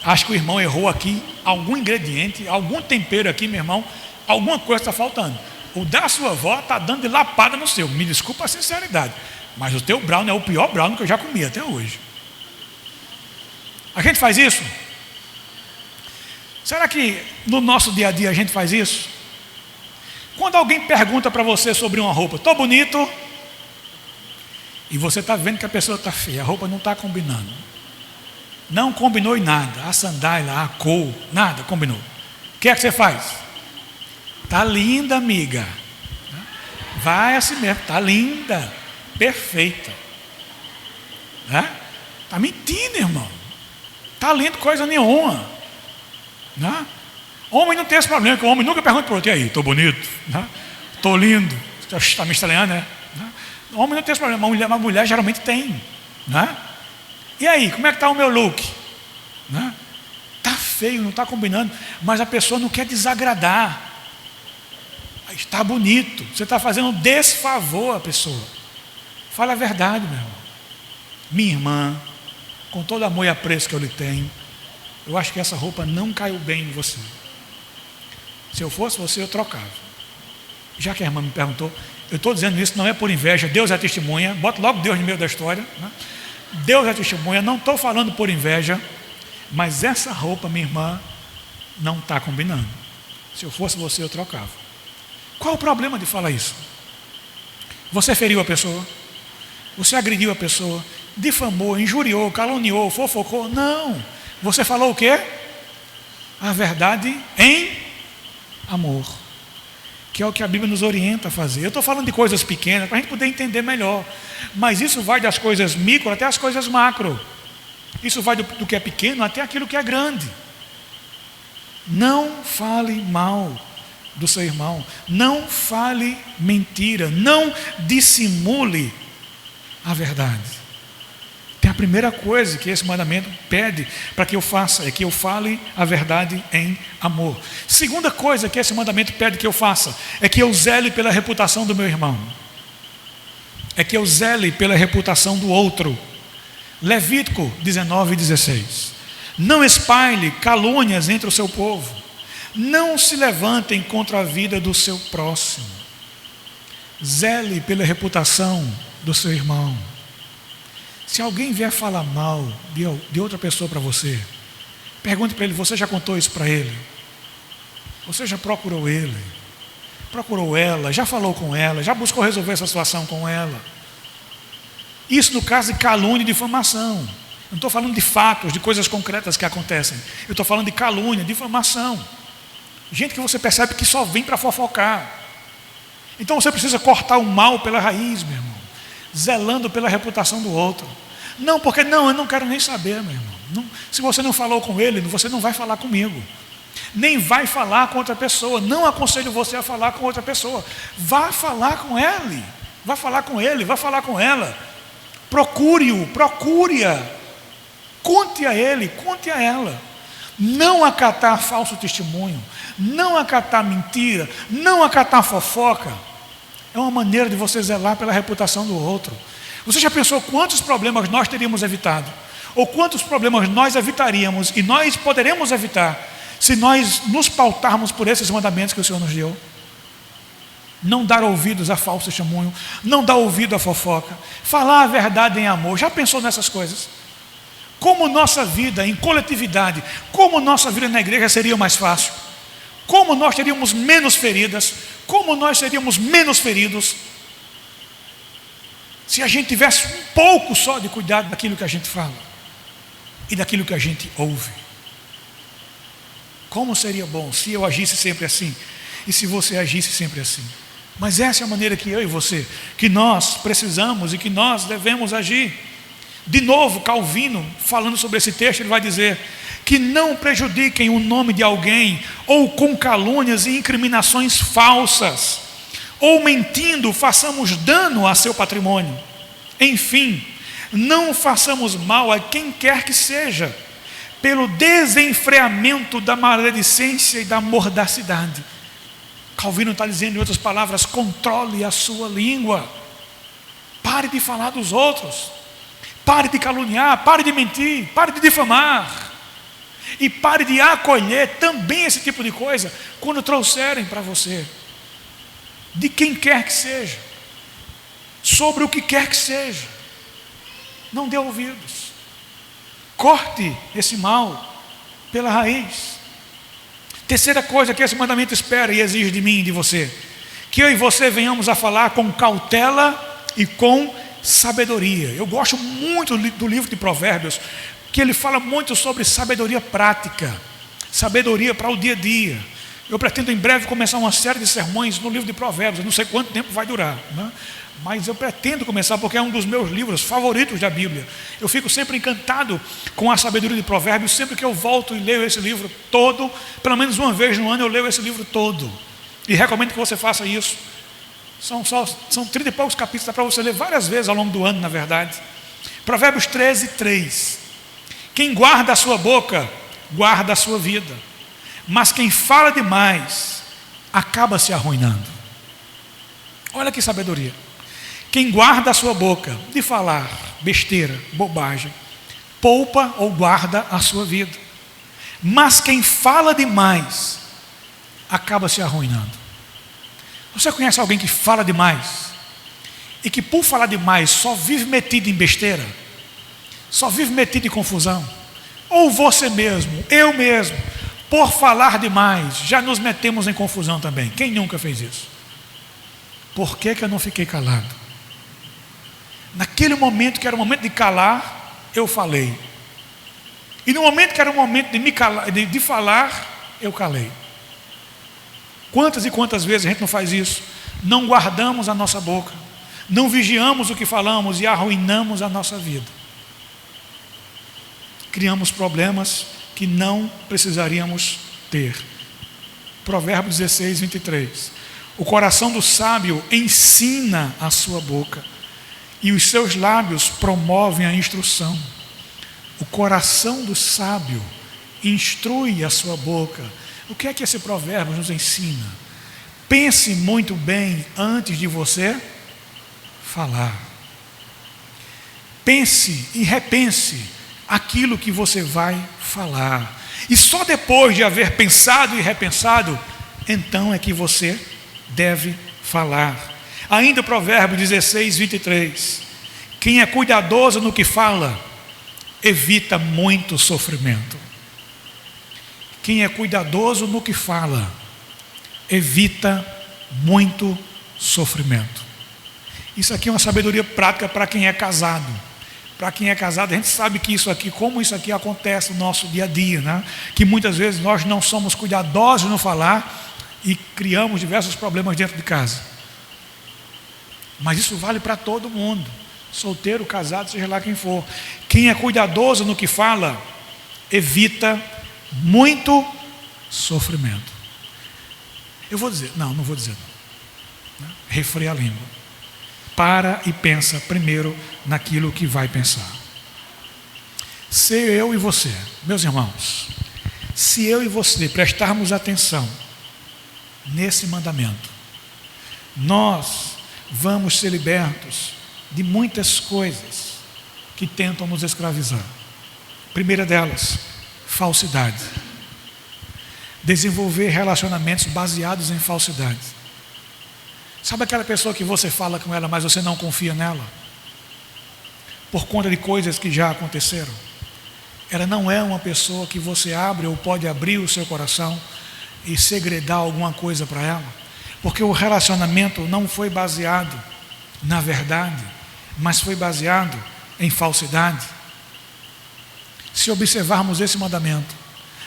Acho que o irmão errou aqui, algum ingrediente, algum tempero aqui, meu irmão, alguma coisa está faltando. O da sua avó está dando de lapada no seu. Me desculpa a sinceridade, mas o teu brownie é o pior brownie que eu já comi até hoje. A gente faz isso? Será que no nosso dia a dia a gente faz isso? Quando alguém pergunta para você sobre uma roupa: estou bonito? E você está vendo que a pessoa está feia, a roupa não está combinando. Não combinou em nada. A sandália, a cor, nada combinou. O que é que você faz? Está linda, amiga. Vai assim mesmo, está linda, perfeita. Está mentindo, irmão. Está lindo coisa nenhuma. Homem não tem esse problema, que o homem nunca pergunta para o outro: e aí, estou bonito? Estou lindo? Está me estranhando, né? O homem não tem esse problema, uma mulher geralmente tem. E aí, como é que está o meu look? Está feio, não está combinando, mas a pessoa não quer desagradar. Está bonito, você está fazendo um desfavor à pessoa. Fala a verdade, meu irmão. Minha irmã, com todo amor e apreço que eu lhe tenho, eu acho que essa roupa não caiu bem em você. Se eu fosse você, eu trocava. Já que a irmã me perguntou, eu estou dizendo isso, não é por inveja, Deus é testemunha, bota logo Deus no meio da história, Deus é testemunha, não estou falando por inveja, mas essa roupa, minha irmã, não está combinando. Se eu fosse você, eu trocava. Qual o problema de falar isso? Você feriu a pessoa? Você agrediu a pessoa, difamou, injuriou, caluniou, fofocou. Não. Você falou o quê? A verdade em amor. Que é o que a Bíblia nos orienta a fazer. Eu estou falando de coisas pequenas para a gente poder entender melhor. Mas isso vai das coisas micro até as coisas macro. Isso vai do que é pequeno até aquilo que é grande. Não fale mal do seu irmão. Não fale mentira. Não dissimule a verdade. Tem a primeira coisa que esse mandamento pede para que eu faça, é que eu fale a verdade em amor. Segunda coisa que esse mandamento pede que eu faça, é que eu zele pela reputação do meu irmão. É que eu zele pela reputação do outro. Levítico 19:16. Não espalhe calúnias entre o seu povo. Não se levantem contra a vida do seu próximo. Zele pela reputação do seu irmão. Se alguém vier falar mal de outra pessoa para você, pergunte para ele: você já contou isso para ele? Você já procurou ele? Procurou ela? Já falou com ela? Já buscou resolver essa situação com ela? Isso no caso de calúnia e difamação. Eu não estou falando de fatos, de coisas concretas que acontecem. Eu estou falando de calúnia, difamação. Gente que você percebe que só vem para fofocar. Então você precisa cortar o mal pela raiz, meu irmão, zelando pela reputação do outro. Não, porque não, eu não quero nem saber, meu irmão. Não, se você não falou com ele, você não vai falar comigo. Nem vai falar com outra pessoa. Não aconselho você a falar com outra pessoa. Vá falar com ele. Vá falar com ele, vá falar com ela. Procure-o, procure-a. Conte a ele, conte a ela. Não acatar falso testemunho, não acatar mentira, não acatar fofoca. É uma maneira de você zelar pela reputação do outro. Você já pensou quantos problemas nós teríamos evitado? Ou quantos problemas nós evitaríamos e nós poderemos evitar se nós nos pautarmos por esses mandamentos que o Senhor nos deu? Não dar ouvidos a falso testemunho, não dar ouvido à fofoca, falar a verdade em amor. Já pensou nessas coisas? Como nossa vida em coletividade, como nossa vida na igreja seria mais fácil? Como nós teríamos menos feridas? Como nós seríamos menos feridos? Se a gente tivesse um pouco só de cuidado daquilo que a gente fala e daquilo que a gente ouve. Como seria bom se eu agisse sempre assim e se você agisse sempre assim. Mas essa é a maneira que eu e você, que nós precisamos e que nós devemos agir. De novo, Calvino, falando sobre esse texto, ele vai dizer que não prejudiquem o nome de alguém, ou com calúnias e incriminações falsas, ou mentindo, façamos dano a seu patrimônio. Enfim, não façamos mal a quem quer que seja, pelo desenfreamento da maledicência e da mordacidade. Calvino está dizendo, em outras palavras, controle a sua língua. Pare de falar dos outros. Pare de caluniar, pare de mentir, pare de difamar. E pare de acolher também esse tipo de coisa quando trouxerem para você. De quem quer que seja. Sobre o que quer que seja. Não dê ouvidos. Corte esse mal pela raiz. Terceira coisa que esse mandamento espera e exige de mim e de você. Que eu e você venhamos a falar com cautela e com sabedoria. Eu gosto muito do livro de Provérbios, que ele fala muito sobre sabedoria prática, sabedoria para o dia a dia. Eu pretendo em breve começar uma série de sermões no livro de Provérbios. Eu não sei quanto tempo vai durar, né? Mas eu pretendo começar, porque é um dos meus livros favoritos da Bíblia. Eu fico sempre encantado com a sabedoria de Provérbios. Sempre que eu volto e leio esse livro todo, pelo menos uma vez no ano eu leio esse livro todo, e recomendo que você faça isso. São 30 e poucos capítulos, dá para você ler várias vezes ao longo do ano, na verdade. Provérbios 13:3. Quem guarda a sua boca, guarda a sua vida, mas quem fala demais, acaba se arruinando. Olha que sabedoria. Quem guarda a sua boca de falar besteira, bobagem, poupa ou guarda a sua vida. Mas quem fala demais, acaba se arruinando. Você conhece alguém que fala demais e que por falar demais só vive metido em besteira? Só vive metido em confusão? Ou você mesmo, eu mesmo, por falar demais, já nos metemos em confusão também? Quem nunca fez isso? Por que eu não fiquei calado? Naquele momento que era o momento de calar, eu falei. E no momento que era o momento de me calar, de falar, eu calei. Quantas e quantas vezes a gente não faz isso? Não guardamos a nossa boca, não vigiamos o que falamos e arruinamos a nossa vida. Criamos problemas que não precisaríamos ter. Provérbios 16, 23. O coração do sábio ensina a sua boca, e os seus lábios promovem a instrução. O coração do sábio instrui a sua boca. O que é que esse provérbio nos ensina? Pense muito bem antes de você falar. Pense e repense aquilo que você vai falar. E só depois de haver pensado e repensado, então é que você deve falar. Ainda o provérbio 16, 23. Quem é cuidadoso no que fala, evita muito sofrimento. Quem é cuidadoso no que fala, evita muito sofrimento. Isso aqui é uma sabedoria prática para quem é casado. Para quem é casado, a gente sabe que isso aqui, como isso aqui acontece no nosso dia a dia, né? Que muitas vezes nós não somos cuidadosos no falar e criamos diversos problemas dentro de casa. Mas isso vale para todo mundo, solteiro, casado, seja lá quem for. Quem é cuidadoso no que fala, evita muito sofrimento. Eu vou dizer, não vou dizer não. Refreia a língua. Para e pensa primeiro naquilo que vai pensar. Se eu e você, meus irmãos, se eu e você prestarmos atenção nesse mandamento, nós vamos ser libertos de muitas coisas que tentam nos escravizar. Primeira delas, falsidade. Desenvolver relacionamentos baseados em falsidade. Sabe aquela pessoa que você fala com ela, mas você não confia nela? Por conta de coisas que já aconteceram. Ela não é uma pessoa que você abre ou pode abrir o seu coração e segredar alguma coisa para ela. Porque o relacionamento não foi baseado na verdade, mas foi baseado em falsidade. Se observarmos esse mandamento,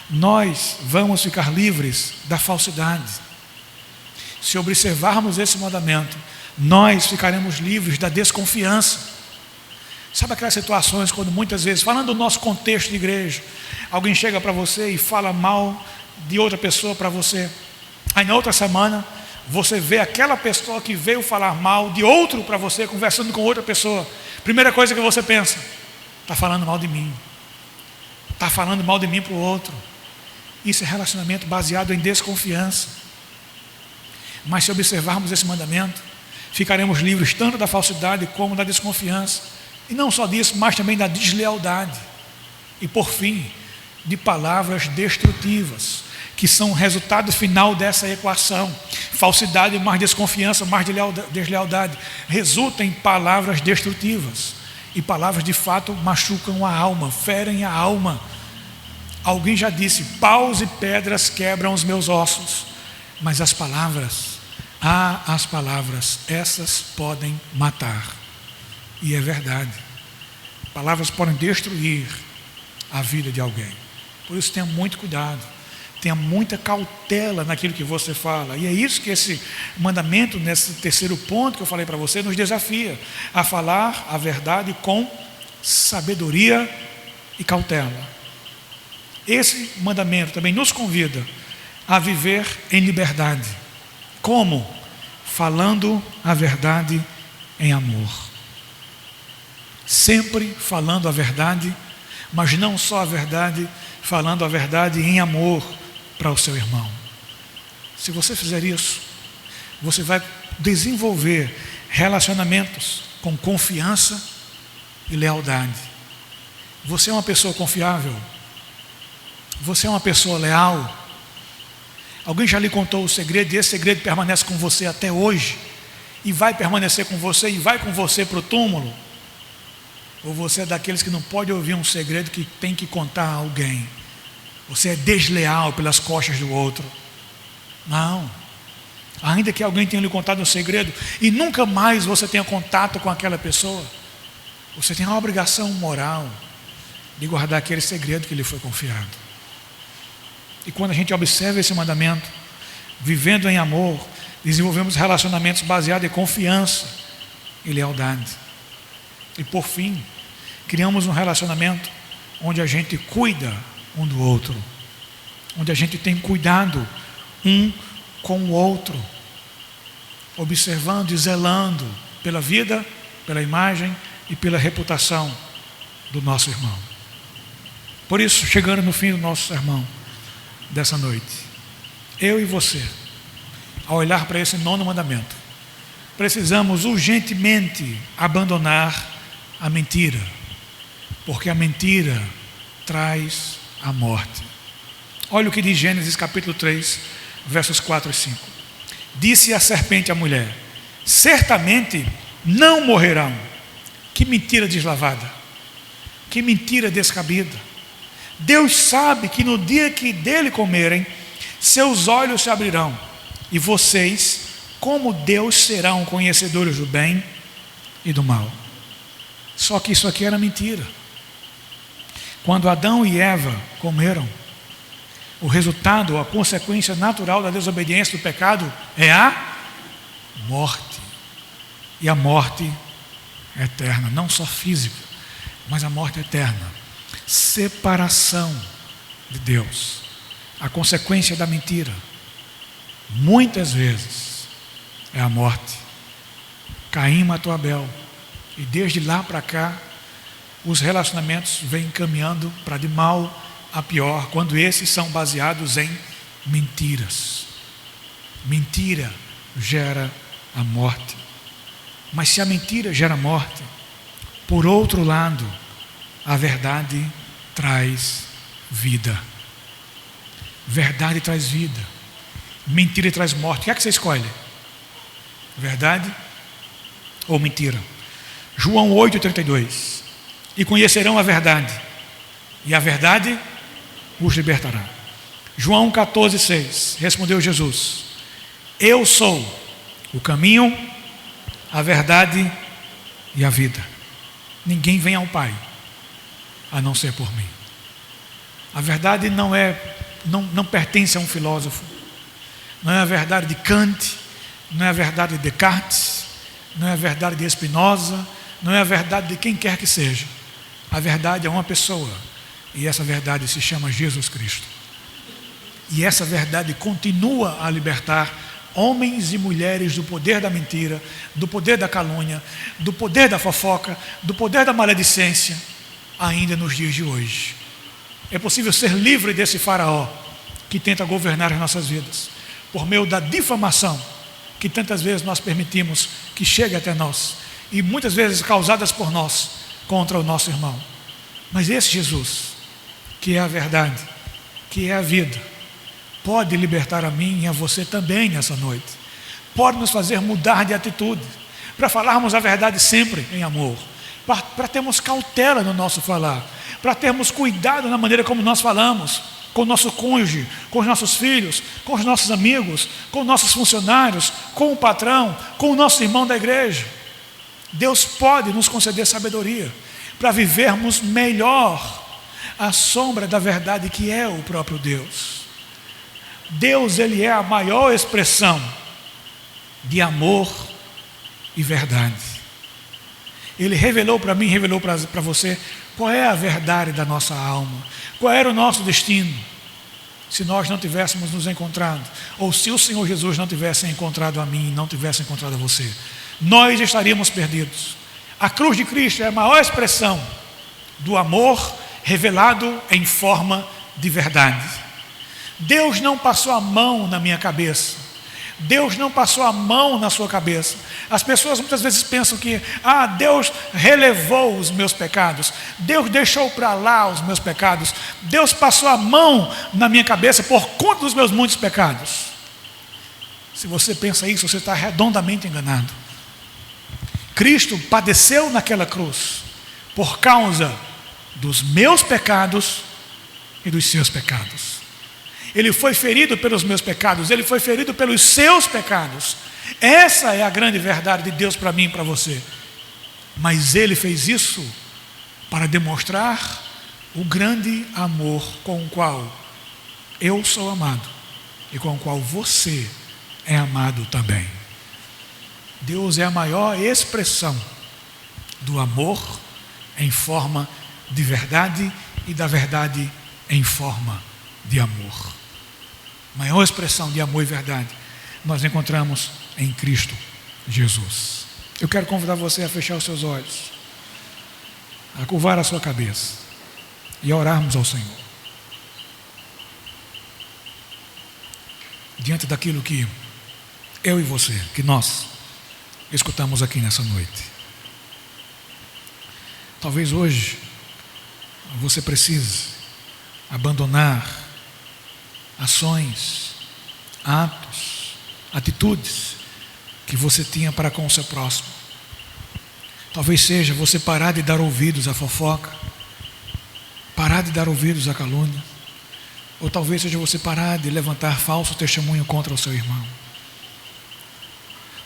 nós vamos ficar livres da falsidade. Se observarmos esse mandamento, nós ficaremos livres da desconfiança. Sabe aquelas situações quando muitas vezes, falando do nosso contexto de igreja, alguém chega para você e fala mal de outra pessoa para você. Aí na outra semana, você vê aquela pessoa que veio falar mal de outro para você, conversando com outra pessoa. Primeira coisa que você pensa, está falando mal de mim. Está falando mal de mim para o outro. Isso é relacionamento baseado em desconfiança. Mas se observarmos esse mandamento, ficaremos livres tanto da falsidade como da desconfiança. E não só disso, mas também da deslealdade. E por fim, de palavras destrutivas, que são o resultado final dessa equação. Falsidade mais desconfiança, mais deslealdade, resulta em palavras destrutivas. E palavras de fato machucam a alma, ferem a alma. Alguém já disse, paus e pedras quebram os meus ossos, mas as palavras, essas podem matar. E é verdade. Palavras podem destruir a vida de alguém. Por isso tenha muito cuidado, tenha muita cautela naquilo que você fala. E é isso que esse mandamento, nesse terceiro ponto que eu falei para você, nos desafia a falar a verdade com sabedoria e cautela. Esse mandamento também nos convida a viver em liberdade. Como? Falando a verdade em amor. Sempre falando a verdade, mas não só a verdade, falando a verdade em amor para o seu irmão. Se você fizer isso, você vai desenvolver relacionamentos com confiança e lealdade. Você é uma pessoa confiável? Você é uma pessoa leal? Alguém já lhe contou o segredo e esse segredo permanece com você até hoje? E vai permanecer com você e vai com você para o túmulo? Ou você é daqueles que não pode ouvir um segredo que tem que contar a alguém? Você é desleal pelas costas do outro? Não. Ainda que alguém tenha lhe contado um segredo e nunca mais você tenha contato com aquela pessoa, Você tem a obrigação moral de guardar aquele segredo que lhe foi confiado. E quando a gente observa esse mandamento, vivendo em amor, desenvolvemos relacionamentos baseados em confiança e lealdade. E por fim, criamos um relacionamento onde a gente cuida um do outro, onde a gente tem cuidado um com o outro, observando e zelando pela vida, pela imagem e pela reputação do nosso irmão. Por isso, chegando no fim do nosso sermão dessa noite, eu e você, ao olhar para esse 9º mandamento, precisamos urgentemente abandonar a mentira, porque a mentira traz a morte. Olha o que diz Gênesis capítulo 3, versos 4 e 5. Disse a serpente à mulher: certamente não morrerão. Que mentira deslavada, que mentira descabida. Deus sabe que no dia que dele comerem, seus olhos se abrirão, e vocês, como Deus, serão conhecedores do bem e do mal. Só que isso aqui era mentira. Quando Adão e Eva comeram, o resultado, a consequência natural da desobediência, do pecado, é a morte. E a morte eterna, não só física, mas a morte eterna. Separação de Deus. A consequência da mentira, muitas vezes, é a morte. Caim matou Abel, e desde lá para cá, os relacionamentos vêm caminhando para de mal a pior, quando esses são baseados em mentiras. Mentira gera a morte. Mas se a mentira gera morte, por outro lado, a verdade traz vida. Verdade traz vida. Mentira traz morte. O que é que você escolhe? Verdade ou mentira? João 8,32. E conhecerão a verdade, e a verdade os libertará. João 14,6. Respondeu Jesus: eu sou o caminho, a verdade e a vida. Ninguém vem ao Pai a não ser por mim. A verdade não pertence a um filósofo, não é a verdade de Kant, não é a verdade de Descartes, não é a verdade de Spinoza, não é a verdade de quem quer que seja. A verdade é uma pessoa, e essa verdade se chama Jesus Cristo. E essa verdade continua a libertar homens e mulheres do poder da mentira, do poder da calúnia, do poder da fofoca, do poder da maledicência, ainda nos dias de hoje. É possível ser livre desse faraó que tenta governar as nossas vidas, por meio da difamação que tantas vezes nós permitimos que chegue até nós, e muitas vezes causadas por nós contra o nosso irmão. Mas esse Jesus, que é a verdade, que é a vida, pode libertar a mim e a você também nessa noite. Pode nos fazer mudar de atitude, para falarmos a verdade sempre em amor, para termos cautela no nosso falar, para termos cuidado na maneira como nós falamos com o nosso cônjuge, com os nossos filhos, com os nossos amigos, com os nossos funcionários, com o patrão, com o nosso irmão da igreja. Deus pode nos conceder sabedoria para vivermos melhor à sombra da verdade que é o próprio Deus. Deus, Ele é a maior expressão de amor e verdade. Ele revelou para mim, revelou para você qual é a verdade da nossa alma, qual era o nosso destino, se nós não tivéssemos nos encontrado, ou se o Senhor Jesus não tivesse encontrado a mim e não tivesse encontrado a você. Nós estaríamos perdidos. A cruz de Cristo é a maior expressão do amor revelado em forma de verdade. Deus não passou a mão na minha cabeça. Deus não passou a mão na sua cabeça. As pessoas muitas vezes pensam que Deus relevou os meus pecados, Deus deixou para lá os meus pecados, Deus passou a mão na minha cabeça por conta dos meus muitos pecados. Se você pensa isso, você está redondamente enganado. Cristo padeceu naquela cruz por causa dos meus pecados e dos seus pecados. Ele foi ferido pelos meus pecados, Ele foi ferido pelos seus pecados. Essa é a grande verdade de Deus para mim e para você. Mas Ele fez isso para demonstrar o grande amor com o qual eu sou amado e com o qual você é amado também. Deus é a maior expressão do amor em forma de verdade e da verdade em forma de amor. A maior expressão de amor e verdade nós encontramos em Cristo Jesus. Eu quero convidar você a fechar os seus olhos, a curvar a sua cabeça e a orarmos ao Senhor. Diante daquilo que eu e você, que nós escutamos aqui nessa noite. Talvez hoje você precise abandonar ações, atos, atitudes que você tinha para com o seu próximo. Talvez seja você parar de dar ouvidos à fofoca, parar de dar ouvidos à calúnia, ou talvez seja você parar de levantar falso testemunho contra o seu irmão.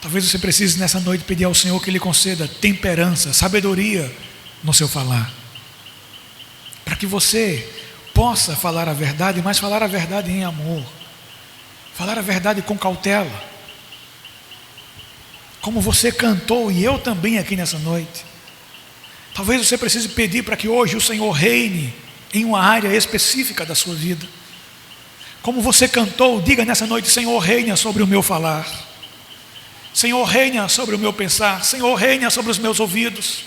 Talvez você precise nessa noite pedir ao Senhor que Ele conceda temperança, sabedoria no seu falar, para que você possa falar a verdade, mas falar a verdade em amor, falar a verdade com cautela, como você cantou e eu também aqui nessa noite. Talvez você precise pedir para que hoje o Senhor reine em uma área específica da sua vida. Como você cantou, diga nessa noite: Senhor, reina sobre o meu falar, Senhor, reina sobre o meu pensar, Senhor, reina sobre os meus ouvidos.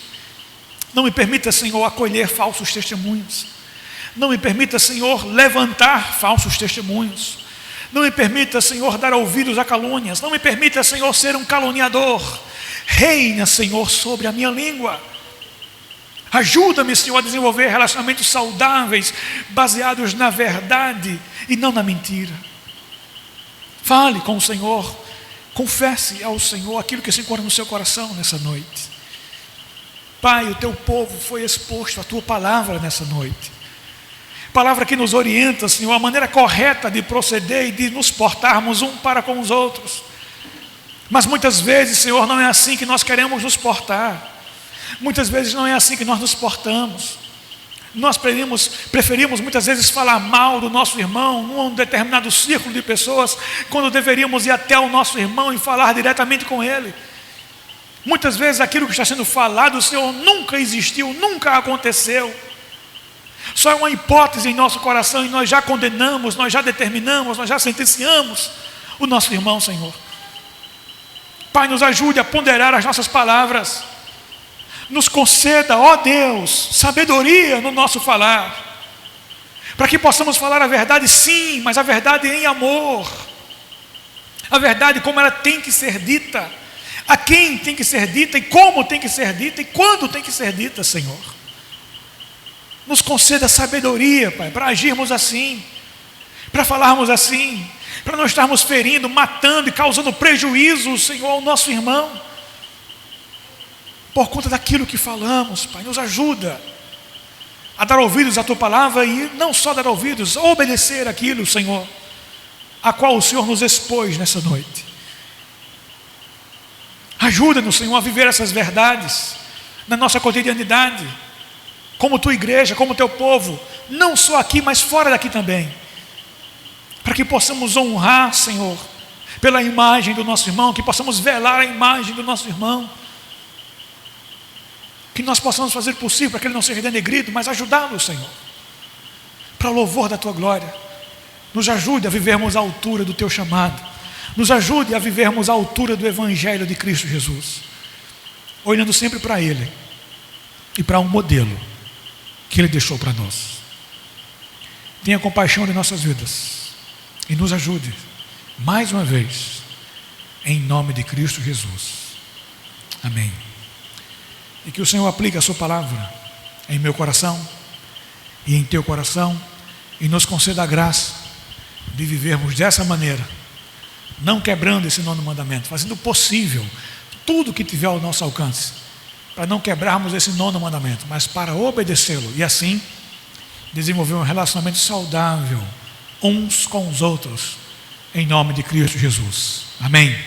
Não me permita, Senhor, acolher falsos testemunhos. Não me permita, Senhor, levantar falsos testemunhos. Não me permita, Senhor, dar ouvidos a calúnias. Não me permita, Senhor, ser um caluniador. Reina, Senhor, sobre a minha língua. Ajuda-me, Senhor, a desenvolver relacionamentos saudáveis, baseados na verdade e não na mentira. Fale com o Senhor. Confesse ao Senhor aquilo que se encontra no seu coração nessa noite. Pai, o teu povo foi exposto à tua palavra nessa noite. Palavra que nos orienta, Senhor, a maneira correta de proceder e de nos portarmos um para com os outros. Mas muitas vezes, Senhor, não é assim que nós queremos nos portar. Muitas vezes não é assim que nós nos portamos. Nós preferimos muitas vezes falar mal do nosso irmão num determinado círculo de pessoas, quando deveríamos ir até o nosso irmão e falar diretamente com ele. Muitas vezes aquilo que está sendo falado, Senhor, nunca existiu, nunca aconteceu. Só é uma hipótese em nosso coração e nós já condenamos, nós já determinamos, nós já sentenciamos o nosso irmão, Senhor. Pai, nos ajude a ponderar as nossas palavras. Nos conceda, ó Deus, sabedoria no nosso falar, para que possamos falar a verdade, sim, mas a verdade em amor. A verdade como ela tem que ser dita, a quem tem que ser dita, e como tem que ser dita, e quando tem que ser dita, Senhor. Nos conceda sabedoria, Pai, para agirmos assim, para falarmos assim, para não estarmos ferindo, matando e causando prejuízo, Senhor, ao nosso irmão, por conta daquilo que falamos. Pai, nos ajuda a dar ouvidos à tua palavra, e não só dar ouvidos, obedecer aquilo, Senhor, a qual o Senhor nos expôs nessa noite. Ajuda-nos, Senhor, a viver essas verdades na nossa cotidianidade, como tua igreja, como teu povo, não só aqui, mas fora daqui também, para que possamos honrar, Senhor, pela imagem do nosso irmão, que possamos velar a imagem do nosso irmão, que nós possamos fazer o possível para que ele não seja denegrido, mas ajudá-lo, Senhor, para o louvor da tua glória. Nos ajude a vivermos à altura do teu chamado, nos ajude a vivermos à altura do Evangelho de Cristo Jesus, olhando sempre para Ele e para um modelo que Ele deixou para nós. Tenha compaixão de nossas vidas e nos ajude, mais uma vez, em nome de Cristo Jesus. Amém. E que o Senhor aplique a sua palavra em meu coração e em teu coração, e nos conceda a graça de vivermos dessa maneira, não quebrando esse nono mandamento, fazendo o possível, tudo que tiver ao nosso alcance, para não quebrarmos esse nono mandamento, mas para obedecê-lo, e assim desenvolver um relacionamento saudável uns com os outros, em nome de Cristo Jesus. Amém.